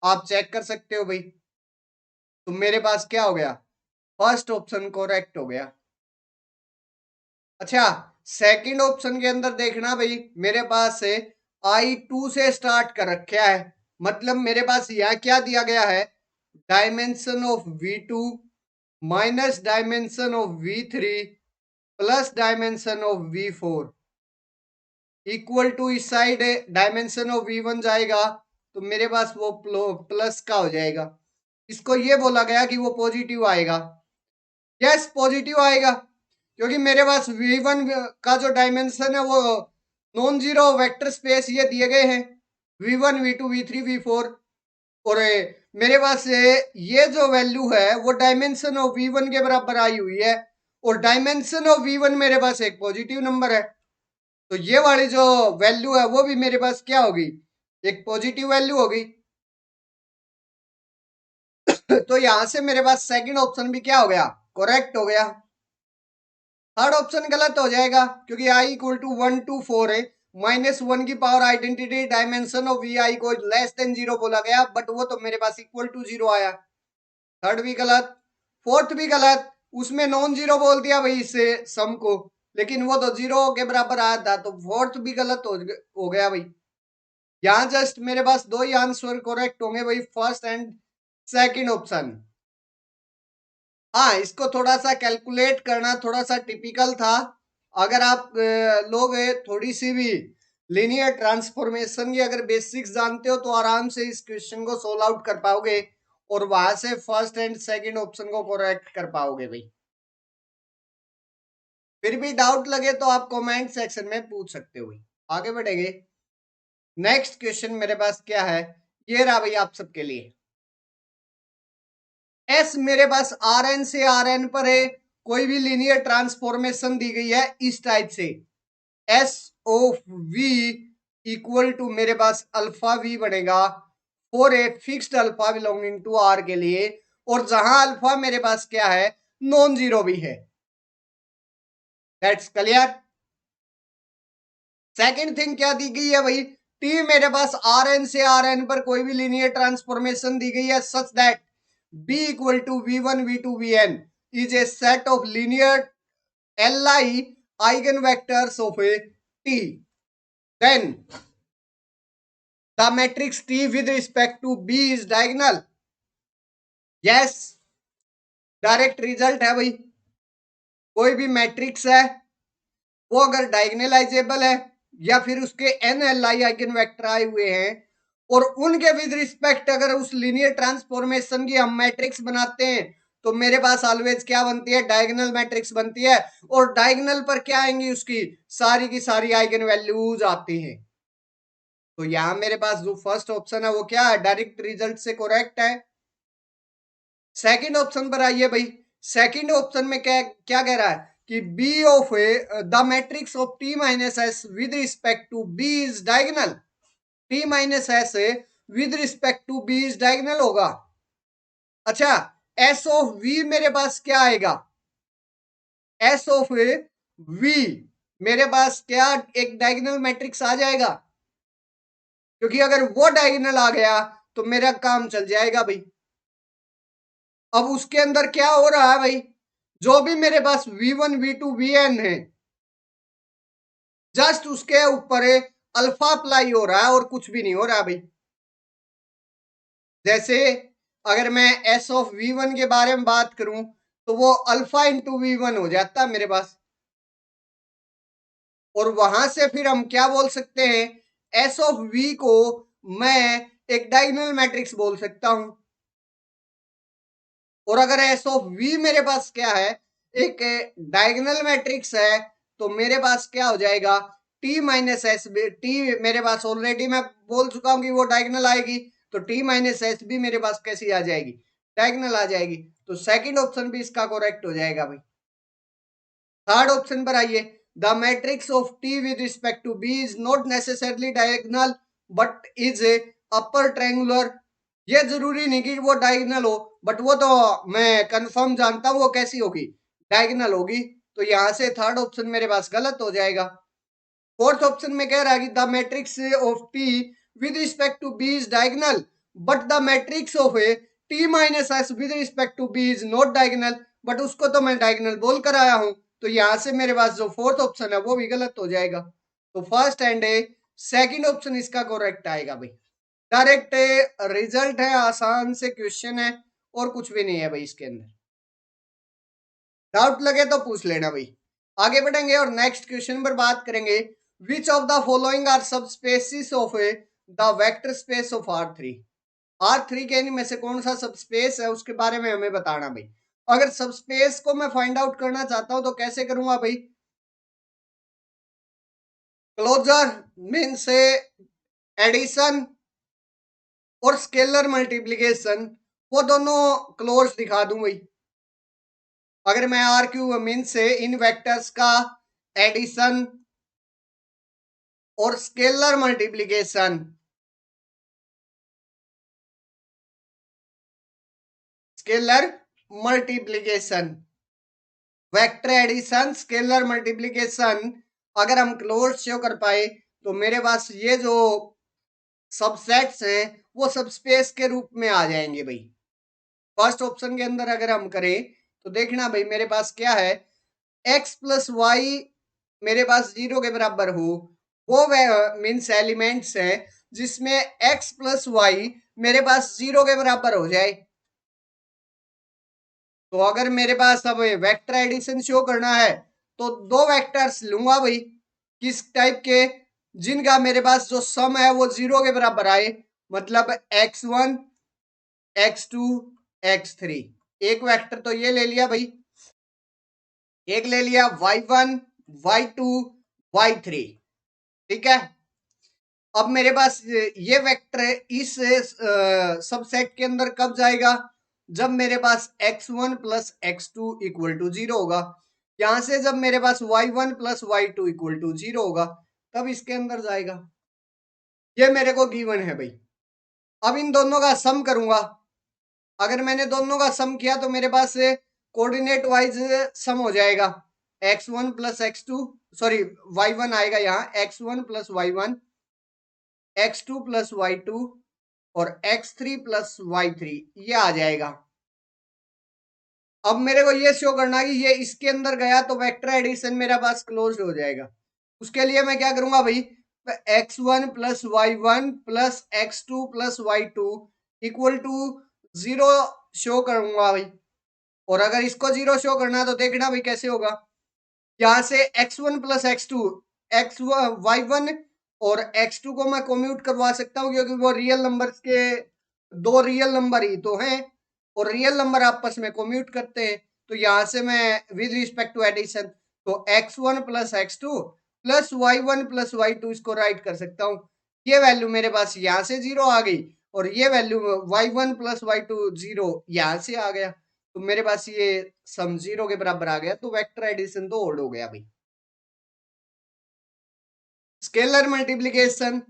आप चेक कर सकते हो भाई। तो मेरे पास क्या हो गया, फर्स्ट ऑप्शन करेक्ट हो गया। अच्छा, सेकंड ऑप्शन के अंदर देखना भाई, मेरे पास से I2 से स्टार्ट कर रखा है, मतलब मेरे पास यहां क्या दिया गया है, dimension of V2 minus dimension of V3 plus dimension of V4 equal to, इस साइड डायमेंशन ऑफ V1 जाएगा तो मेरे पास वो प्लस का हो जाएगा। इसको ये बोला गया कि वो पॉजिटिव आएगा। यस, पॉजिटिव आएगा क्योंकि मेरे पास V1 का जो डायमेंशन है वो नॉन जीरो वेक्टर स्पेस ये दिए गए हैं, V1 V2 V3 V4। और मेरे पास ये जो वैल्यू है वो डायमेंशन ऑफ V1 के बराबर आई हुई है, और डायमेंशन ऑफ V1 मेरे पास एक पॉजिटिव नंबर है, तो ये वाली जो वैल्यू है वो भी मेरे पास क्या होगी, एक पॉजिटिव वैल्यू होगी। तो यहां से मेरे पास सेकंड ऑप्शन भी क्या हो गया, करेक्ट हो गया। थर्ड ऑप्शन गलत हो जाएगा क्योंकि I इक्वल टू 1 to 4 है, -1 की power identity dimension of V I को लेस देन 0 बोला गया, बट वो तो मेरे पास इक्वल टू 0 आया। थर्ड भी गलत, फोर्थ भी गलत, उसमें नॉन जीरो बोल दिया भाई इससे सम को, लेकिन वो तो 0 के बराबर आया था, तो फोर्थ भी गलत हो गया भाई। यहाँ जस्ट मेरे पास दो ही आंसर करेक्ट होंगे भाई, फर्स्ट एंड सेकंड ऑप्शन। हाँ, इसको थोड़ा सा कैलकुलेट करना थोड़ा सा टिपिकल था। अगर आप लोग थोड़ी सी भी लीनियर ट्रांसफॉर्मेशन की अगर बेसिक्स जानते हो तो आराम से इस क्वेश्चन को सोल्व आउट कर पाओगे और वहां से फर्स्ट एंड सेकंड ऑप्शन को करेक्ट कर पाओगे भाई। फिर भी डाउट लगे तो आप कमेंट सेक्शन में पूछ सकते हो भाई। आगे बढ़ेंगे। नेक्स्ट क्वेश्चन मेरे पास क्या है, ये रहा भाई आप सबके लिए। एस मेरे पास आर एन से आर एन पर है, कोई भी लीनियर ट्रांसफॉर्मेशन दी गई है इस टाइप से, S of V equal to मेरे पास अल्फा वी बनेगा for a fixed alpha belonging to R के लिए, और जहां अल्फा मेरे पास क्या है, नॉन जीरो भी है। That's clear. सेकंड थिंग क्या दी गई है भाई, टी मेरे पास आर एन से आर एन पर कोई भी लीनियर ट्रांसफॉर्मेशन दी गई है such that B equal to V1 V2 Vn is a set of linear Li eigenvectors of a T, then the matrix T with respect to B is diagonal. Yes, direct result है भाई। कोई भी matrix है वो अगर diagonalisable है या फिर उसके N L I eigen vector आए हुए हैं और उनके विद रिस्पेक्ट अगर उस लीनियर ट्रांसफॉर्मेशन की हम मैट्रिक्स बनाते हैं तो मेरे पास ऑलवेज क्या बनती है, डायगोनल मैट्रिक्स बनती है, और डायगोनल पर क्या आएंगी, उसकी सारी की सारी आइगन वैल्यूज आती हैं। तो यहां मेरे पास जो फर्स्ट ऑप्शन है वो क्या है, डायरेक्ट रिजल्ट से करेक्ट है। सेकंड ऑप्शन पर आइए भाई। सेकंड ऑप्शन में क्या क्या कह रहा है कि B of the matrix of T minus S with respect to B is diagonal. T minus S with respect to B is diagonal होगा। अच्छा, एस ऑफ वी मेरे पास क्या आएगा, एस ऑफ वी मेरे पास क्या एक डायगोनल मैट्रिक्स आ जाएगा, क्योंकि अगर वो डायगोनल आ गया तो मेरा काम चल जाएगा भाई। अब उसके अंदर क्या हो रहा है भाई, जो भी मेरे पास V1 V2 Vn है जस्ट उसके ऊपर अल्फा अप्लाई हो रहा है और कुछ भी नहीं हो रहा भाई। जैसे अगर मैं एस ऑफ V1 के बारे में बात करूं तो वो अल्फा इंटू V1 हो जाता मेरे पास, और वहां से फिर हम क्या बोल सकते हैं, एस ऑफ V को मैं एक डायगोनल मैट्रिक्स बोल सकता हूं। और अगर एस ऑफ V मेरे पास क्या है, एक डायगोनल मैट्रिक्स है, तो मेरे पास क्या हो जाएगा, T minus S B, T मेरे पास ऑलरेडी मैं बोल चुका हूं कि वो डायगोनल आएगी, तो T माइनस एस बी मेरे पास कैसी आ जाएगी, डायगोनल आ जाएगी। तो सेकंड ऑप्शन भी इसका करेक्ट हो जाएगा भाई। थर्ड ऑप्शन पर आइए, the matrix of T with respect to B is not necessarily diagonal but is a upper triangular. ये जरूरी नहीं कि वो डायगोनल हो, बट वो तो मैं कंफर्म जानता हूं वो कैसी होगी, डायगोनल होगी। तो यहां से थर्ड ऑप्शन मेरे पास गलत हो जाएगा। फोर्थ ऑप्शन में कह रहा है कि the matrix of T with respect to B is diagonal but the matrix of A T minus S with respect to B is not diagonal, but उसको तो मैं डायगोनल बोल कर आया हूं। तो यहां से मेरे पास जो फोर्थ ऑप्शन है वो भी गलत हो जाएगा। तो फर्स्ट एंड सेकंड ऑप्शन इसका करेक्ट आएगा भाई। डायरेक्ट रिजल्ट है, आसान से क्वेश्चन है और कुछ भी नहीं है भाई इसके अंदर। डाउट लगे तो पूछ लेना भाई। आगे बढ़ेंगे और नेक्स्ट क्वेश्चन पर बात करेंगे, which of the following are subspaces of the vector space of R3। R3 के में से कौन सा सब स्पेस है उसके बारे में हमें बताना भाई। अगर सब स्पेस को मैं फाइंड आउट करना चाहता हूं तो कैसे करूंगा भाई, क्लोजर मीन्स एडिशन और स्केलर मल्टीप्लीकेशन, वो दोनों क्लोज दिखा दूं भाई। अगर मैं आर क्यू मीन से इन वेक्टर्स का एडिशन और scalar multiplication, scalar multiplication, vector addition scalar multiplication अगर हम क्लोज शो कर पाए तो मेरे पास ये जो सबसेट्स हैं वो सबस्पेस के रूप में आ जाएंगे भाई। फर्स्ट ऑप्शन के अंदर अगर हम करें तो देखना भाई मेरे पास क्या है, x प्लस वाई मेरे पास 0 के बराबर हो, वो मीन्स एलिमेंट्स है जिसमें x प्लस वाई मेरे पास 0 के बराबर हो जाए। तो अगर मेरे पास अब वेक्टर एडिशन शो करना है तो दो वेक्टर्स लूंगा भाई, किस टाइप के, जिनका मेरे पास जो सम है वो 0 के बराबर आए, मतलब x1 x2 x3। एक वेक्टर तो ये ले लिया भाई, एक ले लिया y1 y2 y3, ठीक है। अब मेरे पास ये वेक्टर इस सबसेट के अंदर कब जाएगा, जब मेरे पास x1 plus x2 equal to 0 होगा। यहां से जब मेरे पास y1 plus y2 equal to 0 होगा तब इसके अंदर जाएगा। ये मेरे को गिवन है भाई। अब इन दोनों का सम करूंगा, अगर मैंने दोनों का सम किया तो मेरे पास कोऑर्डिनेट वाइज सम हो जाएगा, x1 plus x2, sorry y1 आएगा यहाँ, x1 plus y1 x2 plus y2 और x3 प्लस y3 ये आ जाएगा। अब मेरे को ये शो करना कि ये इसके अंदर गया तो वेक्टर एडिशन मेरा पास क्लोज हो जाएगा। उसके लिए मैं क्या करूंगा भाई, x1 plus y1 plus x2 plus y2 equal to 0 show करूंगा भाई। और अगर इसको 0 शो करना है तो देखना भाई कैसे होगा, यहां से x1 plus x2 x y1 और x2 को मैं कम्यूट करवा सकता हूं क्योंकि वो रियल नंबर के दो रियल नंबर ही तो हैं और रियल नंबर आपस में कम्यूट करते हैं। तो यहां से मैं विद रिस्पेक्ट टू एडिशन तो x1 plus x2 plus y1 plus y2 इसको राइट कर सकता हूं। ये वैल्यू मेरे पास यहां से 0 आ गई और ये वैल्यू y1 प्लस y2 0 यहां से आ गया, तो मेरे पास ये सम 0 के बराबर आ गया। तो वेक्टर एडिशन तो ओड हो गया भाई। स्केलर मल्टीप्लीकेशन,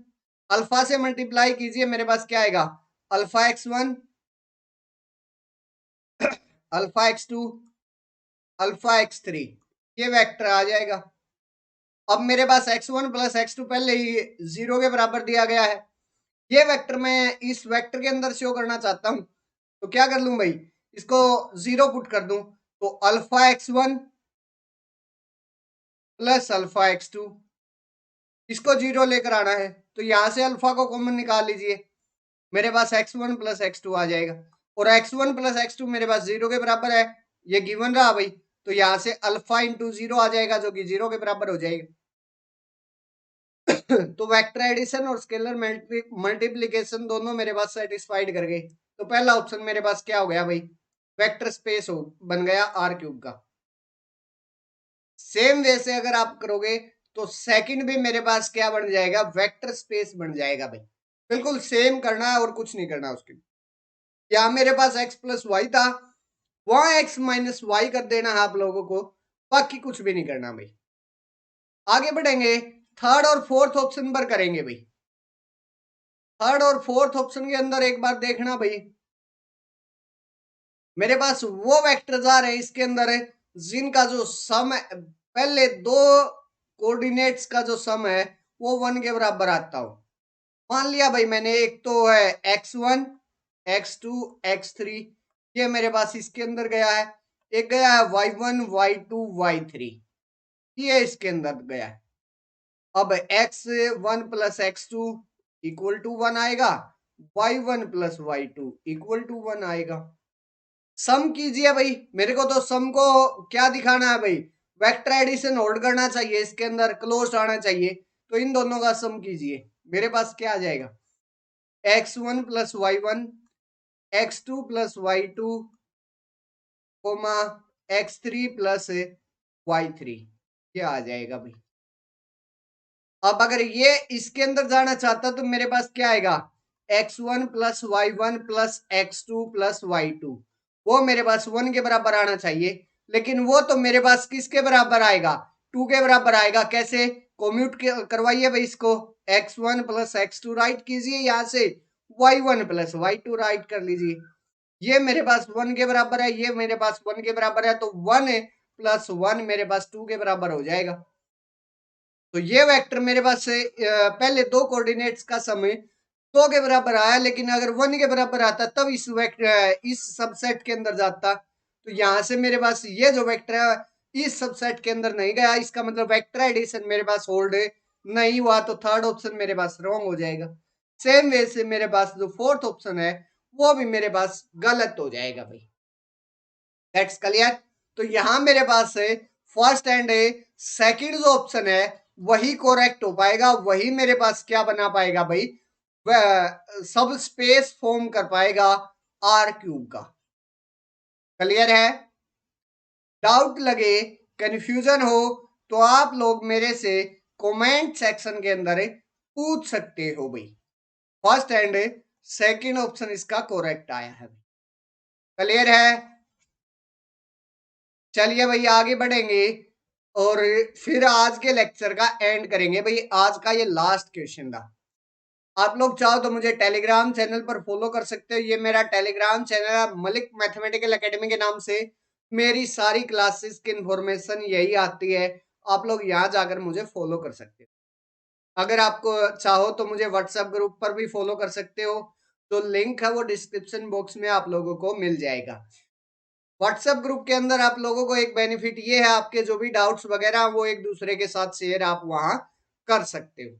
अल्फा से मल्टीप्लाई कीजिए, मेरे पास क्या आएगा, alpha x1 alpha x2 alpha x3, ये वेक्टर आ जाएगा। अब मेरे पास x1 प्लस x2 पहले ही 0 के बराबर दिया गया है, ये वेक्टर मैं इस वेक्टर के अंदर शो करना चाहता हूं तो क्या कर लूं भाई, इसको 0 पुट कर दूं तो alpha x1 plus alpha x2 इसको 0 लेकर आना है, तो यहां से अल्फा को कॉमन निकाल लीजिए, मेरे पास x1 प्लस x2 आ जाएगा, और x1 प्लस x2 मेरे पास 0 के बराबर है, ये गिवन रहा भाई, तो यहां से अल्फा इंटू 0 आ जाएगा जो कि 0 के बराबर हो जाएगा। तो वेक्टर एडिशन और स्केलर मल्टीप्लीकेशन दोनों मेरे पास सेटिस्फाइड कर गए, तो पहला ऑप्शन मेरे पास क्या हो गया भाई, वेक्टर स्पेस हो बन गया आर क्यूब का। सेम वे से अगर आप करोगे तो सेकंड भी मेरे पास क्या बन जाएगा, वेक्टर स्पेस बन जाएगा भाई। बिल्कुल सेम करना है और कुछ नहीं करना उसके। यहाँ मेरे पास x प्लस वाई था, वहां x माइनस वाई कर देना है आप लोगों को, बाकी कुछ भी नहीं करना भाई। आगे बढ़ेंगे, थर्ड और फोर्थ ऑप्शन पर करेंगे भाई। थर्ड और फोर्थ ऑप्शन के अंदर एक बार देखना भाई, मेरे पास वो वेक्टर्स आ रहे हैं इसके अंदर है जिनका जो सम है, पहले दो कोऑर्डिनेट्स का जो सम है वो 1 के बराबर आता हो। मान लिया भाई मैंने, एक तो है x1 x2 x3, ये मेरे पास इसके अंदर गया है, एक गया है y1 y2 y3, ये इसके अंदर गया है। अब x1 plus x2 equal to 1 आएगा, y1 plus y2 equal to 1 आएगा। सम कीजिए भाई, मेरे को तो सम को क्या दिखाना है भाई, वेक्टर एडिशन होल्ड करना चाहिए, इसके अंदर क्लोज आना चाहिए, तो इन दोनों का सम कीजिए, मेरे पास क्या आ जाएगा, x1 plus y1 x2 plus y2 coma x3 plus y3, ये आ जाएगा भाई। अब अगर ये इसके अंदर जाना चाहता तो मेरे पास क्या आएगा, x1 plus y1 plus x2 plus y2, वो मेरे पास 1 के बराबर आना चाहिए, लेकिन वो तो मेरे पास किसके बराबर आएगा, 2 के बराबर आएगा। कैसे, कोम्यूट करवाइए भाई इसको, x1 प्लस x2 राइट कीजिए, यहां से y1 प्लस y2 राइट कर लीजिए, ये मेरे पास 1 के बराबर है, ये मेरे पास 1 के बराबर है, तो 1 प्लस 1 मेरे पास 2 के बराबर हो जाएगा। तो ये वेक्टर मेरे पास से पहले दो कोऑर्डिनेट्स का समय 2 के बराबर आया, लेकिन अगर 1 के बराबर आता तब इस वेक्टर इस सबसेट के अंदर जाता, तो यहां से मेरे पास ये जो वेक्टर है इस सबसेट के अंदर नहीं गया, इसका मतलब वेक्टर एडिशन मेरे पास होल्ड नहीं हुआ, तो थर्ड ऑप्शन मेरे पास रॉन्ग हो जाएगा। सेम वे से मेरे पास जो फोर्थ ऑप्शन है वो भी मेरे पास गलत हो जाएगा भाई। That's clear. तो यहां मेरे पास है फर्स्ट एंड सेकंड जो ऑप्शन है वही करेक्ट हो पाएगा, वही मेरे पास क्या बना पाएगा भाई, सब स्पेस फॉर्म कर पाएगा आर क्यूब का। क्लियर है, डाउट लगे, कंफ्यूजन हो तो आप लोग मेरे से कमेंट सेक्शन के अंदर पूछ सकते हो भाई। फर्स्ट एंड सेकंड ऑप्शन इसका करेक्ट आया है। क्लियर है, चलिए भाई आगे बढ़ेंगे और फिर आज के लेक्चर का एंड करेंगे भाई। आज का ये लास्ट क्वेश्चन था, आप लोग चाहो तो मुझे टेलीग्राम चैनल पर फॉलो कर सकते हो, ये मेरा टेलीग्राम चैनल है मलिक मैथमेटिकल एकेडमी के नाम से, मेरी सारी क्लासेस की इंफॉर्मेशन यही आती है, आप लोग यहाँ जाकर मुझे फॉलो कर सकते हो। अगर आपको चाहो तो मुझे व्हाट्सएप ग्रुप पर भी फॉलो कर सकते हो, तो लिंक है वो डिस्क्रिप्शन बॉक्स में आप लोगों को मिल जाएगा। व्हाट्सएप ग्रुप के अंदर आप लोगों को एक बेनिफिट ये है, आपके जो भी डाउट्स वगैरह वो एक दूसरे के साथ शेयर आप वहां कर सकते हो।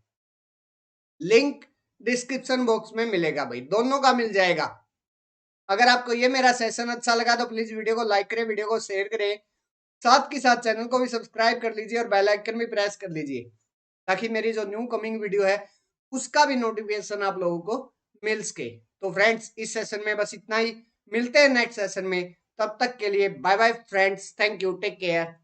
लिंक डिस्क्रिप्शन बॉक्स में मिलेगा भाई, दोनों का मिल जाएगा। अगर आपको ये मेरा सेशन अच्छा लगा तो प्लीज वीडियो को लाइक करें, वीडियो को शेयर करें, साथ के साथ चैनल को भी सब्सक्राइब कर लीजिए और बेल आइकन भी प्रेस कर लीजिए, ताकि मेरी जो न्यू कमिंग वीडियो है उसका भी नोटिफिकेशन आप लोगों को मिल सके। तो फ्रेंड्स इस सेशन में बस इतना ही, मिलते हैं नेक्स्ट सेशन में, तब तक के लिए bye bye friends, thank you, take care.